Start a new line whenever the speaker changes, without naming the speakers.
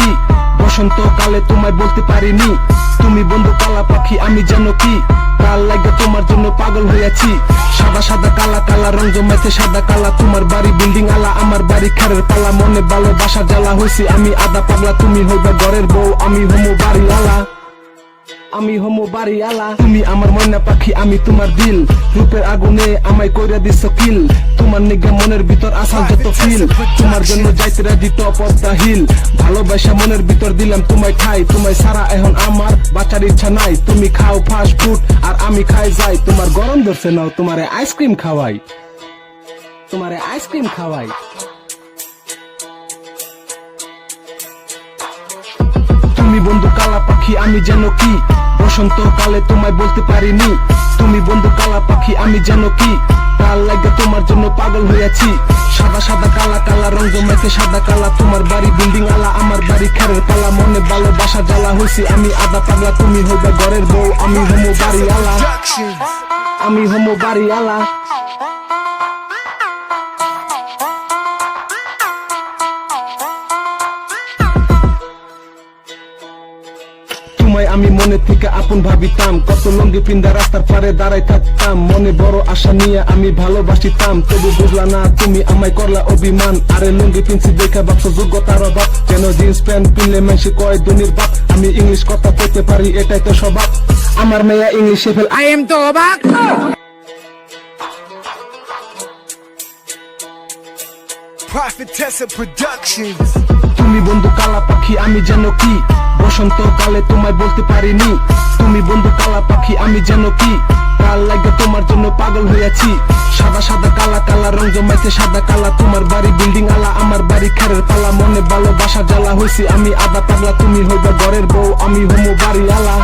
কি বসন্তকালে তোমায় বলতে পারিনি তুমি বন্ধু কালা পাখি আমি যেন কি কাল লাগে তোমার জন্য পাগল হয়েছি সাদা সাদা কালা কালা রং জমাইছে সাদা কালা তোমার বাড়ি বিল্ডিং আলা আমার বাড়ি খেরের পালা মনে ভালোবাসা জ্বালা হইছি আমি আদা পাগলা তুমি হইবা ঘরের বউ আমি হমু বাড়ি আলা আমি হমু বাড়ি আলা তুমি আমার ময়না পাখি আমি তোমার দিল রূপের আগুনে আমায় কইরা দিছো কিল তোমার নিগে মনের ভিতর আসাল যত ফিল তোমার জন্য যাইতে রাজি টপ অফ দা হিল ভালোবাসা মনের ভিতর দিলাম তোমায় খাই তোমায় সারা এখন আমার বাঁচার ইচ্ছা নাই তুমি খাও ফাস্ট ফুড আর আমি খাই যাই তোমার গরম ধরছে নাও তোমারে আইসক্রিম খাওয়াই তোমারে আইসক্রিম খাওয়াই তুমি বন্ধু কালা পাখি আমি যেন কি বসন্তকালে তোমায় বলতে পারিনি তুমি বন্ধু কালা পাখি আমি যেন কি কাল লাগে তোমার জন্য পাগল হয়েছি সাদা সাদা কালা কালা রং জমাইছে সাদা কালা তোমার বাড়ি বিল্ডিং আলা আমার বাড়ি খেরের পালা মনে ভালোবাসা জ্বালা হইছি আমি আদা পাগলা তুমি হইবা ঘরের বউ আমি হমু বাড়ি আলা আমি হমু বাড়ি আলা তোমায় আমি মনে থেকে আপন ভাবিতাম কত লঙ্গি পিন্দা রাস্তার পারে দাঁড়াই থাকতাম মনে বড় আশা নিয়ে আমি ভালোবাসিতাম তবু বুঝলা না তুমি আমায় করলা অভিমান আরে লুঙ্গি পিনছি দেখা ভাবছো যোগ্যতার অভাব কেন জিন্স প্যান্ট পিনলে মেশি কয় দুনির বাপ আমি ইংলিশ কথা বলতে পারি এটাই তো স্বভাব আমার মেয়া ইংলিশে ফেল আই এম তো অবাক
Prophetessa Productions.
তুমি বন্ধু কালা পাখি আমি যেন কি বসন্তকালে তোমায় বলতে পারিনি তুমি বন্ধু কালা পাখি আমি যেন কি কাল লাগে তোমার জন্য পাগল হয়েছি সাদা সাদা কালা কালা রং জমাইছে সাদা কালা তোমার বাড়ি বিল্ডিং আলা আমার বাড়ি খেরের পালা মনে ভালোবাসা জ্বালা হইছি আমি আদা পাগলা তুমি হইবা ঘরের বউ আমি হমু বাড়ি আলা